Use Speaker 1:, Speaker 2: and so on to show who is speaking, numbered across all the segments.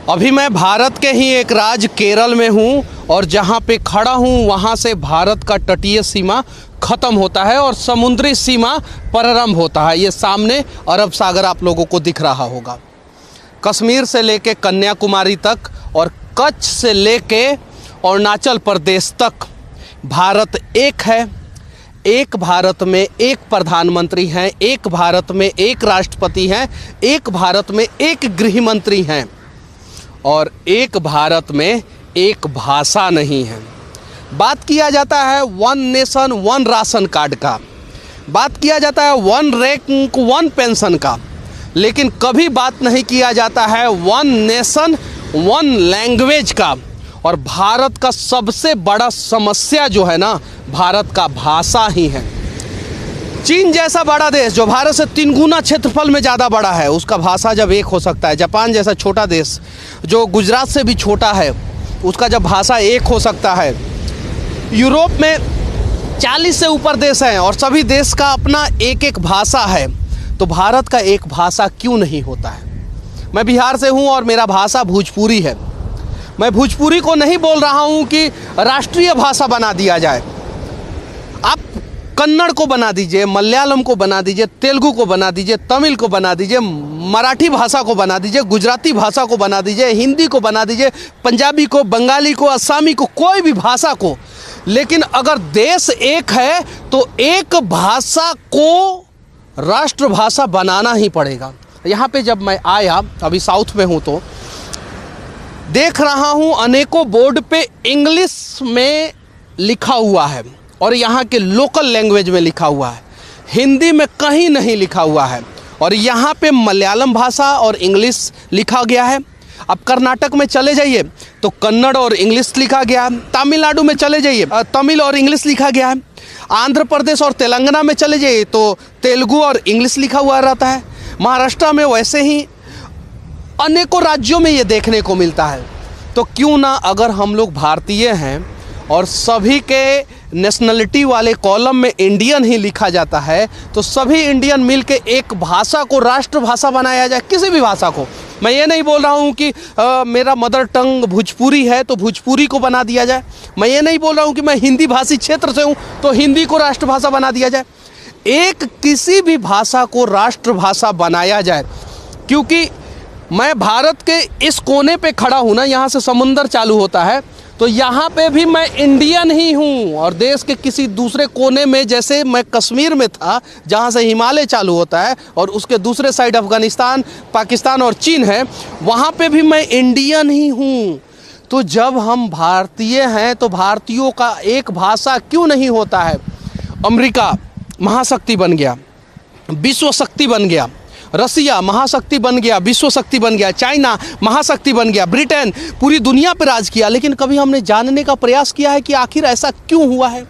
Speaker 1: अभी मैं भारत के ही एक राज्य केरल में हूँ और जहाँ पे खड़ा हूँ वहाँ से भारत का तटीय सीमा ख़त्म होता है और समुद्री सीमा प्रारंभ होता है। ये सामने अरब सागर आप लोगों को दिख रहा होगा। कश्मीर से लेके कन्याकुमारी तक और कच्छ से लेके अरुणाचल प्रदेश तक भारत एक है। एक भारत में एक प्रधानमंत्री हैं, एक भारत में एक राष्ट्रपति हैं, एक भारत में एक गृह मंत्री हैं और एक भारत में एक भाषा नहीं है। बात किया जाता है one nation one ration card का, बात किया जाता है वन रैंक वन पेंशन का, लेकिन कभी बात नहीं किया जाता है वन नेशन वन लैंग्वेज का। और भारत का सबसे बड़ा समस्या जो है ना, भारत का भाषा ही है। चीन जैसा बड़ा देश जो भारत से 3 गुना क्षेत्रफल में ज़्यादा बड़ा है, उसका भाषा जब एक हो सकता है। जापान जैसा छोटा देश जो गुजरात से भी छोटा है, उसका जब भाषा एक हो सकता है। यूरोप में 40 से ऊपर देश हैं और सभी देश का अपना एक एक भाषा है, तो भारत का एक भाषा क्यों नहीं होता है। मैं बिहार से हूँ और मेरा भाषा भोजपुरी है। मैं भोजपुरी को नहीं बोल रहा हूँ कि राष्ट्रीय भाषा बना दिया जाए। आप कन्नड़ को बना दीजिए, मलयालम को बना दीजिए, तेलुगु को बना दीजिए, तमिल को बना दीजिए, मराठी भाषा को बना दीजिए, गुजराती भाषा को बना दीजिए, हिंदी को बना दीजिए, पंजाबी को, बंगाली को, असमी को, कोई भी भाषा को। लेकिन अगर देश एक है तो एक भाषा को राष्ट्रभाषा बनाना ही पड़ेगा। यहाँ पे जब मैं आया, अभी साउथ में हूँ, तो देख रहा हूँ अनेकों बोर्ड पे इंग्लिश में लिखा हुआ है और यहाँ के लोकल लैंग्वेज में लिखा हुआ है, हिंदी में कहीं नहीं लिखा हुआ है। और यहाँ पे मलयालम भाषा और इंग्लिश लिखा गया है। अब कर्नाटक में चले जाइए तो कन्नड़ और इंग्लिश लिखा गया है। तमिलनाडु में चले जाइए तमिल और इंग्लिश लिखा गया है। आंध्र प्रदेश और तेलंगाना में चले जाइए तो तेलुगु और इंग्लिश लिखा हुआ रहता है। महाराष्ट्र में वैसे ही अनेकों राज्यों में ये देखने को मिलता है। तो क्यों ना, अगर हम लोग भारतीय हैं और सभी के नेशनलिटी वाले कॉलम में इंडियन ही लिखा जाता है, तो सभी इंडियन मिलके एक भाषा को राष्ट्रभाषा बनाया जाए। किसी भी भाषा को, मैं ये नहीं बोल रहा हूँ कि मेरा मदर टंग भोजपुरी है तो भोजपुरी को बना दिया जाए। मैं ये नहीं बोल रहा हूँ कि मैं हिंदी भाषी क्षेत्र से हूँ तो हिंदी को राष्ट्रभाषा बना दिया जाए। एक किसी भी भाषा को राष्ट्रभाषा बनाया जाए। क्योंकि मैं भारत के इस कोने पे खड़ा हूँ ना, यहाँ से समुंदर चालू होता है, तो यहाँ पे भी मैं इंडियन ही हूँ। और देश के किसी दूसरे कोने में, जैसे मैं कश्मीर में था जहाँ से हिमालय चालू होता है और उसके दूसरे साइड अफ़गानिस्तान, पाकिस्तान और चीन है, वहाँ पे भी मैं इंडियन ही हूँ। तो जब हम भारतीय हैं तो भारतीयों का एक भाषा क्यों नहीं होता है। अमेरिका महाशक्ति बन गया, विश्व शक्ति बन गया, रसिया महाशक्ति बन गया, विश्व शक्ति बन गया, चाइना महाशक्ति बन गया, ब्रिटेन पूरी दुनिया पर राज किया। लेकिन कभी हमने जानने का प्रयास किया है कि आखिर ऐसा क्यों हुआ है।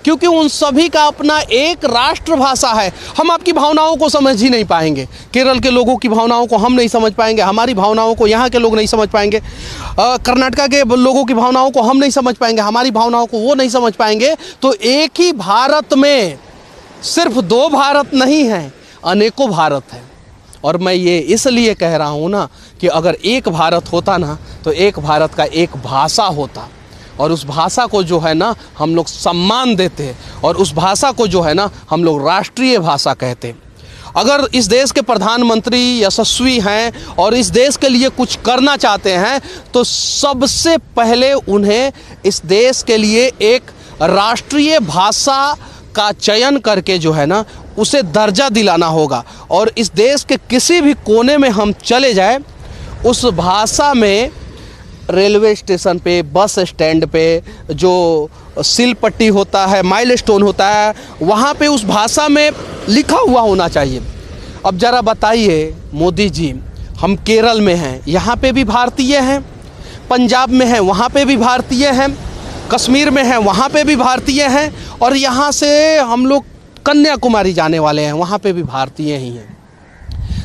Speaker 1: क्योंकि उन सभी का अपना एक राष्ट्रभाषा है। हम आपकी भावनाओं को समझ ही नहीं पाएंगे। केरल के लोगों की भावनाओं को हम नहीं समझ पाएंगे, हमारी भावनाओं को यहाँ के लोग नहीं समझ पाएंगे। कर्नाटक के लोगों की भावनाओं को हम नहीं समझ पाएंगे, हमारी भावनाओं को वो नहीं समझ पाएंगे। तो एक ही भारत में सिर्फ 2 भारत नहीं हैं, अनेकों भारत हैं। और मैं ये इसलिए कह रहा हूँ ना कि अगर एक भारत होता ना, तो एक भारत का एक भाषा होता और उस भाषा को जो है ना हम लोग सम्मान देते और उस भाषा को जो है ना हम लोग राष्ट्रीय भाषा कहते। अगर इस देश के प्रधानमंत्री यशस्वी हैं और इस देश के लिए कुछ करना चाहते हैं, तो सबसे पहले उन्हें इस देश के लिए एक राष्ट्रीय भाषा का चयन करके जो है ना उसे दर्जा दिलाना होगा। और इस देश के किसी भी कोने में हम चले जाएं, उस भाषा में रेलवे स्टेशन पे, बस स्टैंड पे जो सील पट्टी होता है, माइलस्टोन होता है, वहाँ पे उस भाषा में लिखा हुआ होना चाहिए। अब ज़रा बताइए मोदी जी, हम केरल में हैं, यहाँ पे भी भारतीय हैं, पंजाब में हैं, वहाँ पे भी भारतीय हैं, कश्मीर में हैं, वहाँ पे भी भारतीय हैं, और यहाँ से हम लोग कन्याकुमारी जाने वाले हैं, वहाँ पे भी भारतीय ही हैं।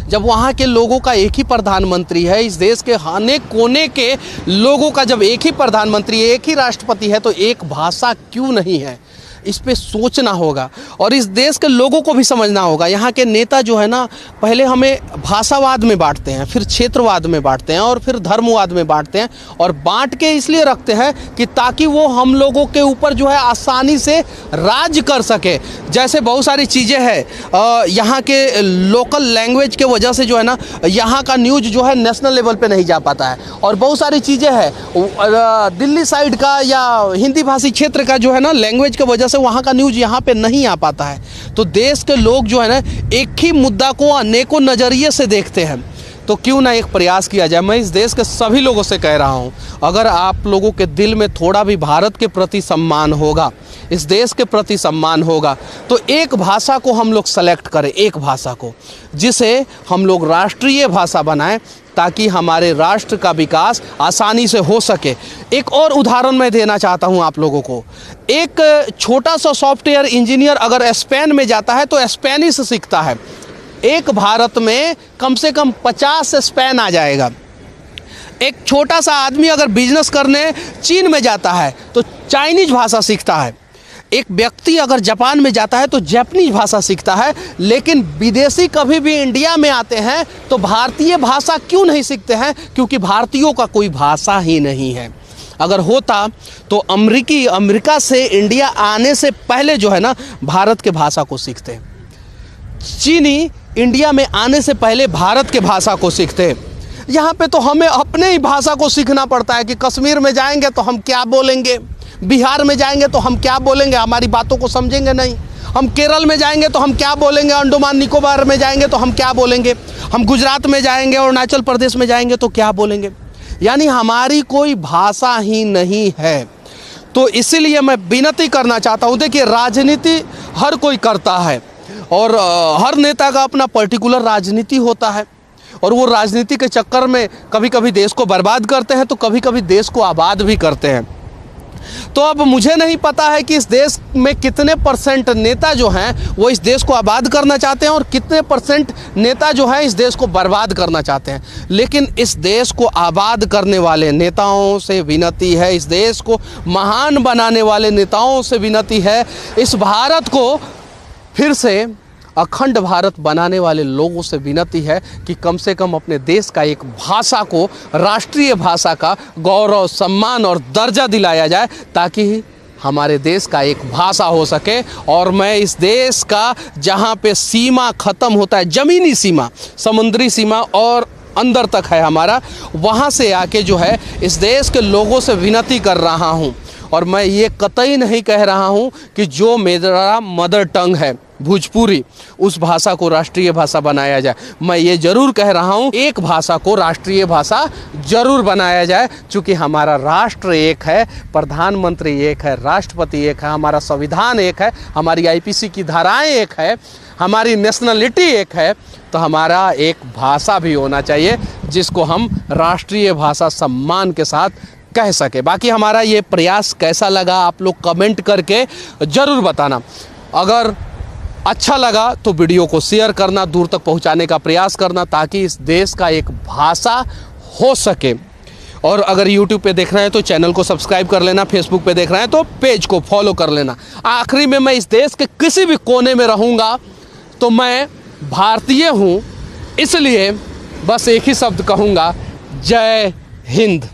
Speaker 1: जब वहाँ के लोगों का एक ही प्रधानमंत्री है, इस देश के अनेक कोने के लोगों का जब एक ही प्रधानमंत्री, एक ही राष्ट्रपति है, तो एक भाषा क्यों नहीं है। इस पे सोचना होगा और इस देश के लोगों को भी समझना होगा। यहाँ के नेता जो है ना, पहले हमें भाषावाद में बांटते हैं, फिर क्षेत्रवाद में बांटते हैं और फिर धर्मवाद में बांटते हैं, और बांट के इसलिए रखते हैं कि ताकि वो हम लोगों के ऊपर जो है आसानी से राज कर सके। जैसे बहुत सारी चीज़ें हैं, यहाँ के लोकल लैंग्वेज के वजह से जो है ना, यहाँ का न्यूज़ जो है नेशनल लेवल पे नहीं जा पाता है, और बहुत सारी चीज़ें हैं दिल्ली साइड का या हिंदी भाषी क्षेत्र का जो है ना, लैंग्वेज के वजह से वहाँ का न्यूज़ यहाँ पे नहीं आ पाता है। तो देश के लोग जो है ना, एक ही मुद्दा को अनेकों नज़रिए से देखते हैं। तो क्यों ना एक प्रयास किया जाए। मैं इस देश के सभी लोगों से कह रहा हूँ, अगर आप लोगों के दिल में थोड़ा भी भारत के प्रति सम्मान होगा, इस देश के प्रति सम्मान होगा, तो एक भाषा को हम लोग सेलेक्ट करें, एक भाषा को, जिसे हम लोग राष्ट्रीय भाषा बनाएं, ताकि हमारे राष्ट्र का विकास आसानी से हो सके। एक और उदाहरण मैं देना चाहता हूं आप लोगों को। एक छोटा सा सॉफ्टवेयर इंजीनियर अगर स्पेन में जाता है तो स्पेनिश सीखता है। एक भारत में कम से कम 50 स्पेन आ जाएगा। एक छोटा सा आदमी अगर बिजनेस करने चीन में जाता है तो चाइनीज भाषा सीखता है। एक व्यक्ति अगर जापान में जाता है तो जापानीज भाषा सीखता है। लेकिन विदेशी कभी भी इंडिया में आते हैं तो भारतीय भाषा क्यों नहीं सीखते हैं? क्योंकि भारतीयों का कोई भाषा ही नहीं है। अगर होता तो अमेरिका से इंडिया आने से पहले जो है ना, भारत के भाषा को सीखते। चीनी इंडिया में आने से पहले भारत के भाषा को सीखते। यहाँ पे तो हमें अपने ही भाषा को सीखना पड़ता है कि कश्मीर में जाएंगे तो हम क्या बोलेंगे, बिहार में जाएंगे तो हम क्या बोलेंगे, हमारी बातों को समझेंगे नहीं। हम केरल में जाएंगे तो हम क्या बोलेंगे, अंडमान निकोबार में जाएंगे तो हम क्या बोलेंगे, हम गुजरात में जाएंगे, अरुणाचल प्रदेश में जाएंगे तो क्या बोलेंगे। यानी हमारी कोई भाषा ही नहीं है। तो इसीलिए मैं विनती करना चाहता हूँ, देखिए राजनीति हर कोई करता है और हर नेता का अपना पर्टिकुलर राजनीति होता है, और वो राजनीति के चक्कर में कभी कभी देश को बर्बाद करते हैं तो कभी कभी देश को आबाद भी करते हैं। तो अब मुझे नहीं पता है कि इस देश में कितने परसेंट नेता जो हैं वो इस देश को आबाद करना चाहते हैं और कितने परसेंट नेता जो हैं इस देश को बर्बाद करना चाहते हैं। लेकिन इस देश को आबाद करने वाले नेताओं से विनती है, इस देश को महान बनाने वाले नेताओं से विनती है, इस भारत को फिर से अखंड भारत बनाने वाले लोगों से विनती है कि कम से कम अपने देश का एक भाषा को राष्ट्रीय भाषा का गौरव, सम्मान और दर्जा दिलाया जाए, ताकि हमारे देश का एक भाषा हो सके। और मैं इस देश का जहाँ पे सीमा ख़त्म होता है, ज़मीनी सीमा, समुद्री सीमा और अंदर तक है हमारा, वहाँ से आके जो है इस देश के लोगों से विनती कर रहा हूँ। और मैं ये कतई नहीं कह रहा हूँ कि जो मेरा मदर टंग है भोजपुरी, उस भाषा को राष्ट्रीय भाषा बनाया जाए। मैं ये ज़रूर कह रहा हूँ एक भाषा को राष्ट्रीय भाषा ज़रूर बनाया जाए, क्योंकि हमारा राष्ट्र एक है, प्रधानमंत्री एक है, राष्ट्रपति एक है, हमारा संविधान एक है, हमारी आईपीसी की धाराएं एक है, हमारी नेशनलिटी एक है। तो हमारा एक भाषा भी होना चाहिए जिसको हम राष्ट्रीय भाषा सम्मान के साथ कह सके। बाकी हमारा ये प्रयास कैसा लगा आप लोग कमेंट करके ज़रूर बताना। अगर अच्छा लगा तो वीडियो को शेयर करना, दूर तक पहुंचाने का प्रयास करना, ताकि इस देश का एक भाषा हो सके। और अगर YouTube पे देख रहे हैं तो चैनल को सब्सक्राइब कर लेना, Facebook पे देख रहे हैं तो पेज को फॉलो कर लेना। आखिरी में मैं इस देश के किसी भी कोने में रहूँगा तो मैं भारतीय हूँ, इसलिए बस एक ही शब्द कहूँगा, जय हिंद।